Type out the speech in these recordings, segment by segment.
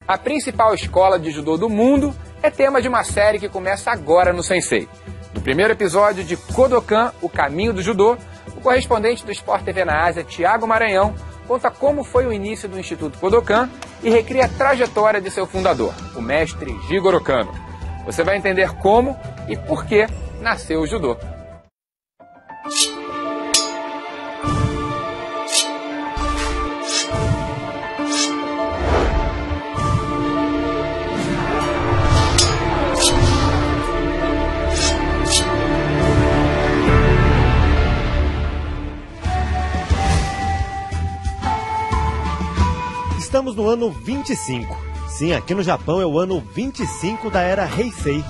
A principal escola de judô do mundo é tema de uma série que começa agora no Sensei. No primeiro episódio de Kodokan, o caminho do judô, o correspondente do Sport TV na Ásia, Thiago Maranhão, conta como foi o início do Instituto Kodokan e recria a trajetória de seu fundador, o mestre Jigoro Kano. Você vai entender como e por que nasceu o judô. Estamos no ano 25. Sim, aqui no Japão é o ano 25 da era Heisei.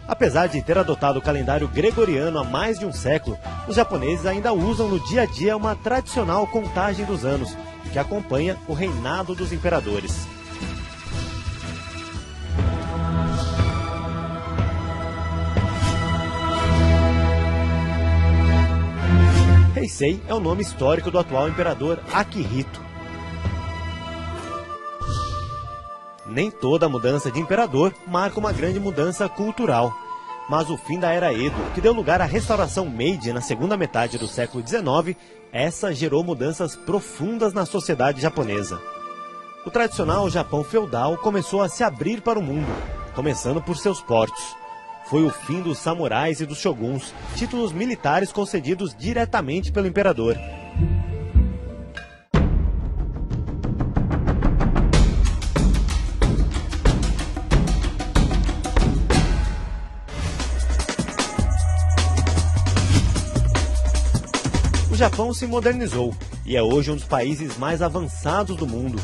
Apesar de ter adotado o calendário gregoriano há mais de um século, os japoneses ainda usam no dia a dia uma tradicional contagem dos anos, que acompanha o reinado dos imperadores. Heisei é o nome histórico do atual imperador Akihito. Nem toda mudança de imperador marca uma grande mudança cultural. Mas o fim da era Edo, que deu lugar à restauração Meiji na segunda metade do século XIX, essa gerou mudanças profundas na sociedade japonesa. O tradicional Japão feudal começou a se abrir para o mundo, começando por seus portos. Foi o fim dos samurais e dos shoguns, títulos militares concedidos diretamente pelo imperador. O Japão se modernizou e é hoje um dos países mais avançados do mundo.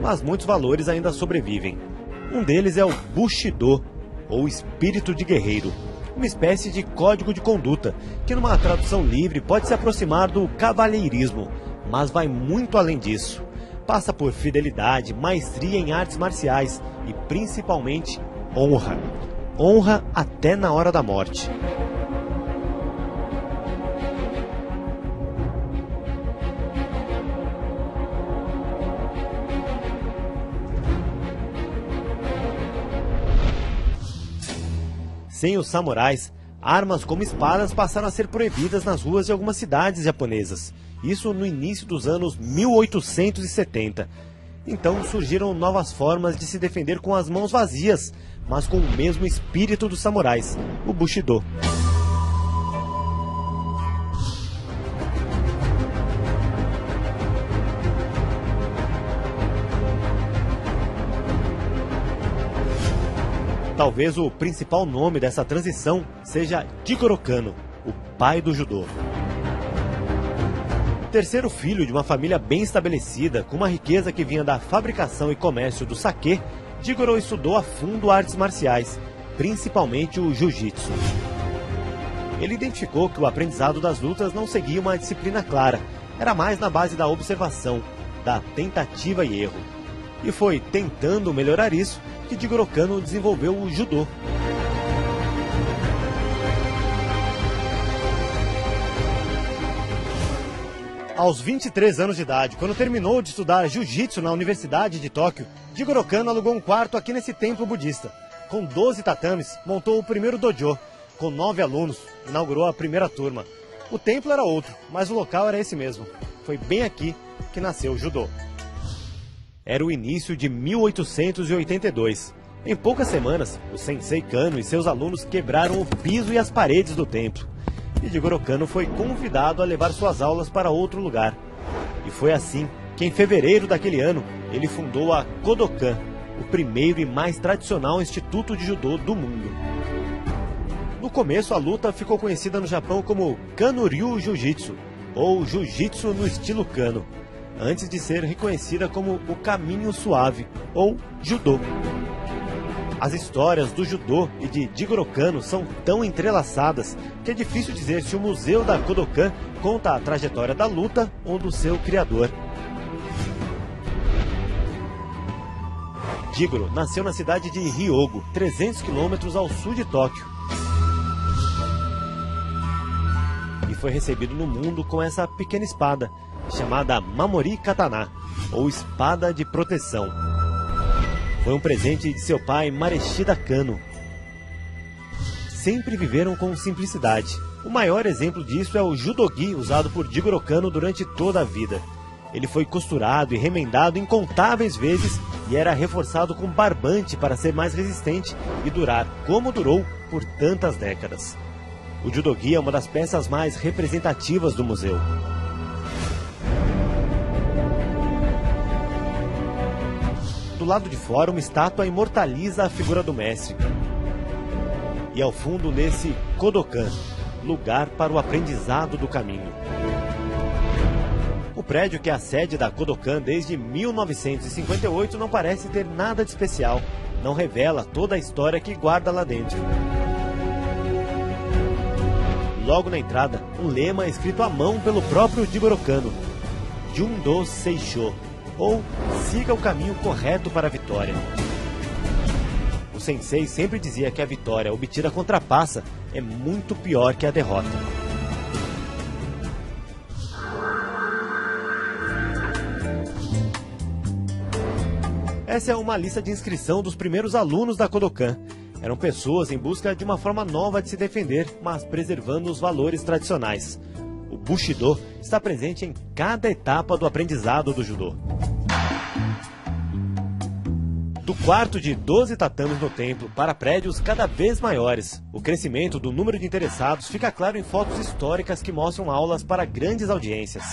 Mas muitos valores ainda sobrevivem. Um deles é o Bushido, ou espírito de guerreiro, uma espécie de código de conduta, que numa tradução livre pode se aproximar do cavalheirismo, mas vai muito além disso. Passa por fidelidade, maestria em artes marciais e principalmente honra. Honra até na hora da morte. Sem os samurais, armas como espadas passaram a ser proibidas nas ruas de algumas cidades japonesas. Isso no início dos anos 1870. Então surgiram novas formas de se defender com as mãos vazias, mas com o mesmo espírito dos samurais, o Bushido. Talvez o principal nome dessa transição seja Jigoro Kano, o pai do judô. Terceiro filho de uma família bem estabelecida, com uma riqueza que vinha da fabricação e comércio do sake, Jigoro estudou a fundo artes marciais, principalmente o jiu-jitsu. Ele identificou que o aprendizado das lutas não seguia uma disciplina clara, era mais na base da observação, da tentativa e erro. E foi tentando melhorar isso que Jigoro Kano desenvolveu o judô. Aos 23 anos de idade, quando terminou de estudar jiu-jitsu na Universidade de Tóquio, Jigoro Kano alugou um quarto aqui nesse templo budista. Com 12 tatames, montou o primeiro dojo. Com 9 alunos, inaugurou a primeira turma. O templo era outro, mas o local era esse mesmo. Foi bem aqui que nasceu o judô. Era o início de 1882. Em poucas semanas, o Sensei Kano e seus alunos quebraram o piso e as paredes do templo. E Jigoro Kano foi convidado a levar suas aulas para outro lugar. E foi assim que, em fevereiro daquele ano, ele fundou a Kodokan, o primeiro e mais tradicional instituto de judô do mundo. No começo, a luta ficou conhecida no Japão como Kano-ryu Jiu-Jitsu, ou Jiu-Jitsu no estilo Kano, antes de ser reconhecida como o Caminho Suave, ou Judô. As histórias do judô e de Jigoro Kano são tão entrelaçadas que é difícil dizer se o Museu da Kodokan conta a trajetória da luta ou do seu criador. Jigoro nasceu na cidade de Hyogo, 300 quilômetros ao sul de Tóquio. E foi recebido no mundo com essa pequena espada, chamada Mamori Katana, ou espada de proteção. Foi um presente de seu pai Mareshida Kano. Sempre viveram com simplicidade. O maior exemplo disso é o judogi usado por Jigoro Kano durante toda a vida. Ele foi costurado e remendado incontáveis vezes e era reforçado com barbante para ser mais resistente e durar, como durou, por tantas décadas. O judogi é uma das peças mais representativas do museu. Do lado de fora, uma estátua imortaliza a figura do mestre. E ao fundo lê-se Kodokan, lugar para o aprendizado do caminho. O prédio, que é a sede da Kodokan desde 1958, não parece ter nada de especial. Não revela toda a história que guarda lá dentro. Logo na entrada, um lema escrito à mão pelo próprio Jigoro Kano: Jundo Seisho, ou siga o caminho correto para a vitória. O sensei sempre dizia que a vitória obtida com trapaça é muito pior que a derrota. Essa é uma lista de inscrição dos primeiros alunos da Kodokan. Eram pessoas em busca de uma forma nova de se defender, mas preservando os valores tradicionais. O Bushido está presente em cada etapa do aprendizado do judô. Do quarto de 12 tatames no templo para prédios cada vez maiores, o crescimento do número de interessados fica claro em fotos históricas que mostram aulas para grandes audiências.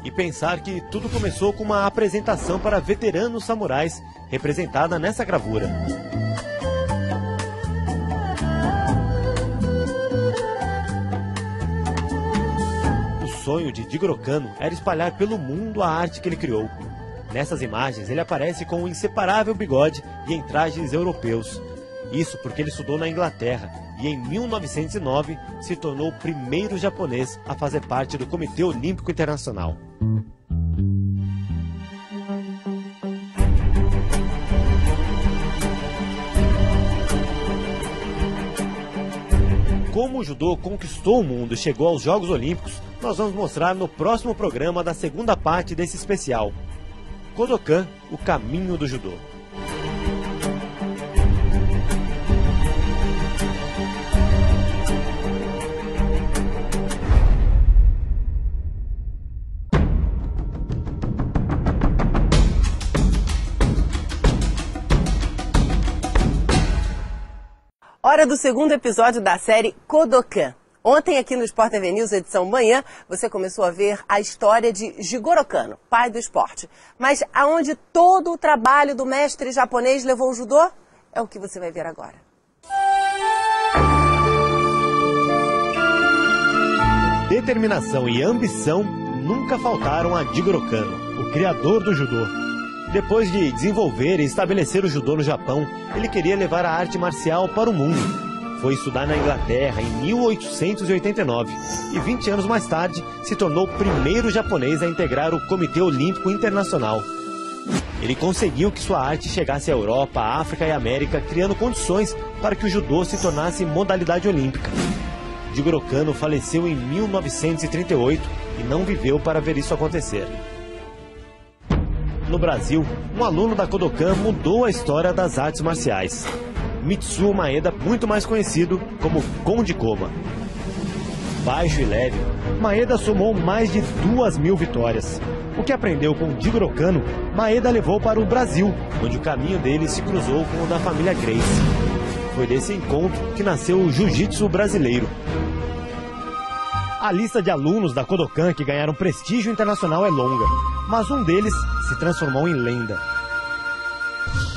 E pensar que tudo começou com uma apresentação para veteranos samurais, representada nessa gravura. O sonho de Jigoro Kano era espalhar pelo mundo a arte que ele criou. Nessas imagens ele aparece com um inseparável bigode e em trajes europeus. Isso porque ele estudou na Inglaterra e em 1909 se tornou o primeiro japonês a fazer parte do Comitê Olímpico Internacional. Como o judô conquistou o mundo e chegou aos Jogos Olímpicos, nós vamos mostrar no próximo programa da segunda parte desse especial. Kodokan, o caminho do judô. Hora do segundo episódio da série Kodokan. Ontem, aqui no Sport TV News, edição manhã, você começou a ver a história de Jigoro Kano, pai do esporte. Mas aonde todo o trabalho do mestre japonês levou o judô? É o que você vai ver agora. Determinação e ambição nunca faltaram a Jigoro Kano, o criador do judô. Depois de desenvolver e estabelecer o judô no Japão, ele queria levar a arte marcial para o mundo. Foi estudar na Inglaterra em 1889 e 20 anos mais tarde se tornou o primeiro japonês a integrar o Comitê Olímpico Internacional. Ele conseguiu que sua arte chegasse à Europa, África e América, criando condições para que o judô se tornasse modalidade olímpica. Jigoro Kano faleceu em 1938 e não viveu para ver isso acontecer. No Brasil, um aluno da Kodokan mudou a história das artes marciais. Mitsuo Maeda, muito mais conhecido como Conde Koma. Baixo e leve, Maeda somou mais de 2.000 vitórias. O que aprendeu com Jigoro Kano, Maeda levou para o Brasil, onde o caminho dele se cruzou com o da família Gracie. Foi desse encontro que nasceu o jiu-jitsu brasileiro. A lista de alunos da Kodokan que ganharam prestígio internacional é longa, mas um deles se transformou em lenda.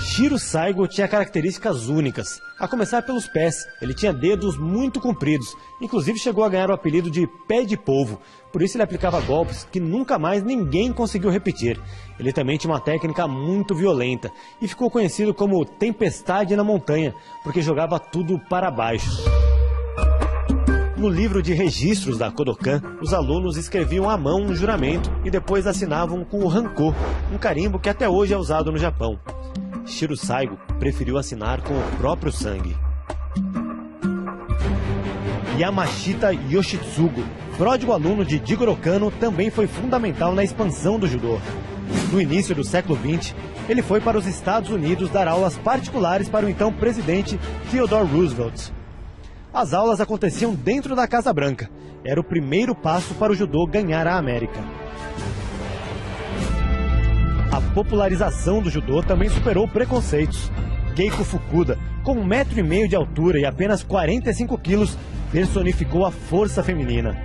Shiro Saigo tinha características únicas, a começar pelos pés. Ele tinha dedos muito compridos, inclusive chegou a ganhar o apelido de pé de polvo, por isso ele aplicava golpes que nunca mais ninguém conseguiu repetir. Ele também tinha uma técnica muito violenta e ficou conhecido como Tempestade na Montanha, porque jogava tudo para baixo. No livro de registros da Kodokan, os alunos escreviam à mão um juramento e depois assinavam com o Hanko, um carimbo que até hoje é usado no Japão. Shiro Saigo preferiu assinar com o próprio sangue. Yamashita Yoshitsugu, pródigo aluno de Jigoro Kano, também foi fundamental na expansão do judô. No início do século XX, ele foi para os Estados Unidos dar aulas particulares para o então presidente Theodore Roosevelt. As aulas aconteciam dentro da Casa Branca. Era o primeiro passo para o judô ganhar a América. A popularização do judô também superou preconceitos. Keiko Fukuda, com 1,5 metro de altura e apenas 45 quilos, personificou a força feminina.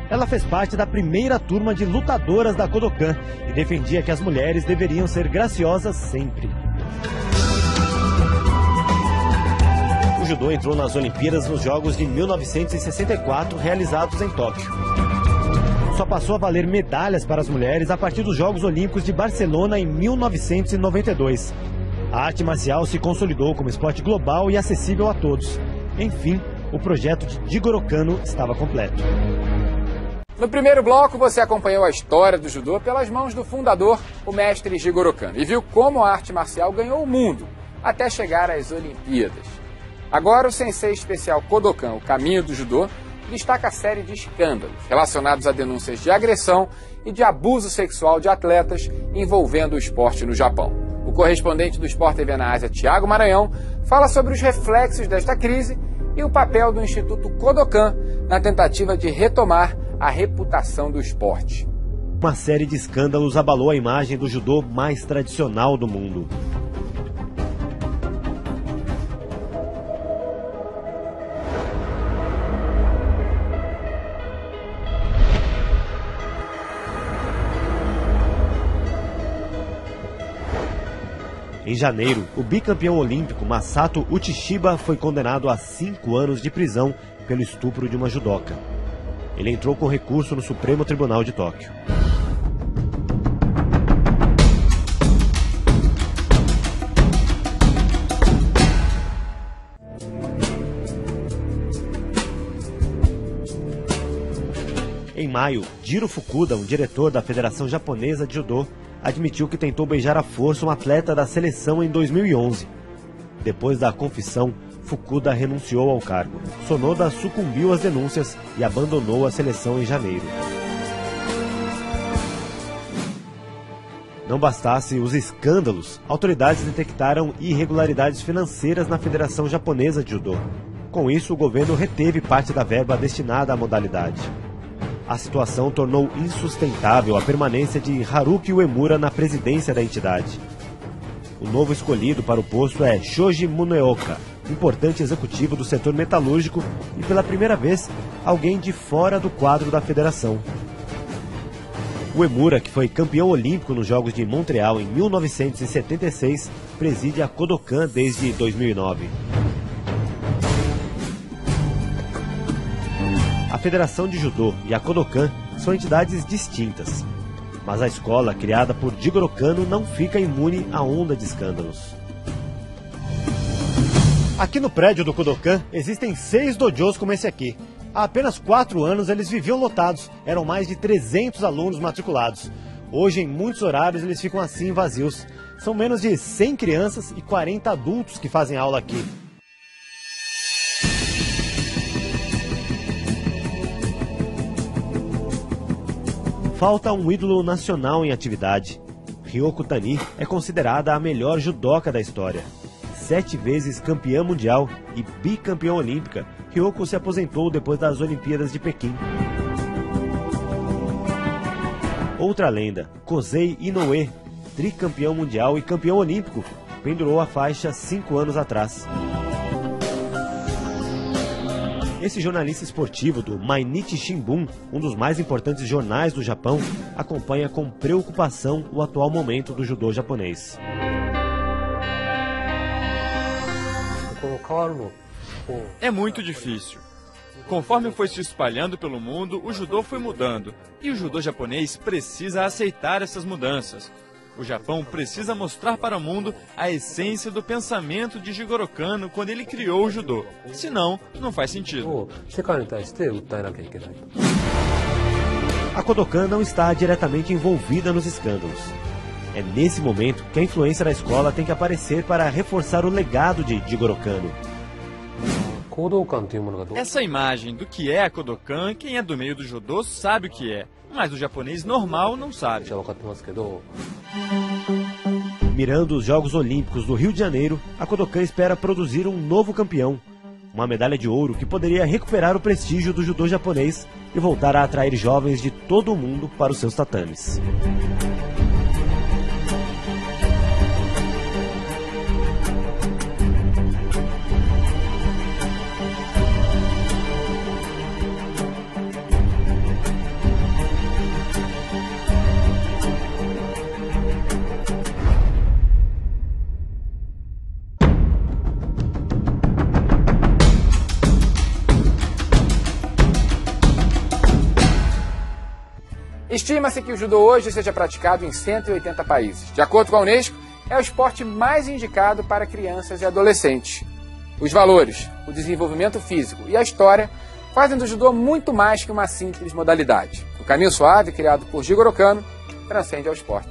Ela fez parte da primeira turma de lutadoras da Kodokan e defendia que as mulheres deveriam ser graciosas sempre. O judô entrou nas Olimpíadas nos Jogos de 1964, realizados em Tóquio. Só passou a valer medalhas para as mulheres a partir dos Jogos Olímpicos de Barcelona em 1992. A arte marcial se consolidou como esporte global e acessível a todos. Enfim, o projeto de Jigoro Kano estava completo. No primeiro bloco, você acompanhou a história do judô pelas mãos do fundador, o mestre Jigoro Kano, e viu como a arte marcial ganhou o mundo até chegar às Olimpíadas. Agora, o Sensei Especial Kodokan, o caminho do judô, destaca a série de escândalos relacionados a denúncias de agressão e de abuso sexual de atletas envolvendo o esporte no Japão. O correspondente do Sport TV na Ásia, Tiago Maranhão, fala sobre os reflexos desta crise e o papel do Instituto Kodokan na tentativa de retomar a reputação do esporte. Uma série de escândalos abalou a imagem do judô mais tradicional do mundo. Em janeiro, o bicampeão olímpico Masato Uchishiba foi condenado a 5 anos de prisão pelo estupro de uma judoca. Ele entrou com recurso no Supremo Tribunal de Tóquio. Em maio, Jiro Fukuda, um diretor da Federação Japonesa de Judô, admitiu que tentou beijar à força um atleta da seleção em 2011. Depois da confissão, Fukuda renunciou ao cargo. Sonoda sucumbiu às denúncias e abandonou a seleção em janeiro. Não bastasse os escândalos, autoridades detectaram irregularidades financeiras na Federação Japonesa de Judô. Com isso, o governo reteve parte da verba destinada à modalidade. A situação tornou insustentável a permanência de Haruki Uemura na presidência da entidade. O novo escolhido para o posto é Shoji Muneoka, importante executivo do setor metalúrgico e, pela primeira vez, alguém de fora do quadro da federação. Uemura, que foi campeão olímpico nos Jogos de Montreal em 1976, preside a Kodokan desde 2009. A Federação de Judô e a Kodokan são entidades distintas, mas a escola, criada por Jigoro Kano, não fica imune à onda de escândalos. Aqui no prédio do Kodokan existem 6 dojos como esse aqui. Há apenas 4 anos eles viviam lotados, eram mais de 300 alunos matriculados. Hoje, em muitos horários, eles ficam assim vazios. São menos de 100 crianças e 40 adultos que fazem aula aqui. Falta um ídolo nacional em atividade. Ryoko Tani é considerada a melhor judoca da história. 7 vezes campeã mundial e bicampeã olímpica, Ryoko se aposentou depois das Olimpíadas de Pequim. Outra lenda, Kosei Inoue, tricampeão mundial e campeão olímpico, pendurou a faixa 5 anos atrás. Esse jornalista esportivo do Mainichi Shimbun, um dos mais importantes jornais do Japão, acompanha com preocupação o atual momento do judô japonês. É muito difícil. Conforme foi se espalhando pelo mundo, o judô foi mudando. E o judô japonês precisa aceitar essas mudanças. O Japão precisa mostrar para o mundo a essência do pensamento de Jigoro Kano quando ele criou o judô. Senão, não faz sentido. A Kodokan não está diretamente envolvida nos escândalos. É nesse momento que a influência da escola tem que aparecer para reforçar o legado de Jigoro Kano. Essa imagem do que é a Kodokan, quem é do meio do judô sabe o que é, mas o japonês normal não sabe. Mirando os Jogos Olímpicos do Rio de Janeiro, a Kodokan espera produzir um novo campeão. Uma medalha de ouro que poderia recuperar o prestígio do judô japonês e voltar a atrair jovens de todo o mundo para os seus tatames. Estima-se que o judô hoje seja praticado em 180 países. De acordo com a Unesco, é o esporte mais indicado para crianças e adolescentes. Os valores, o desenvolvimento físico e a história fazem do judô muito mais que uma simples modalidade. O caminho suave, criado por Jigoro Kano, transcende ao esporte.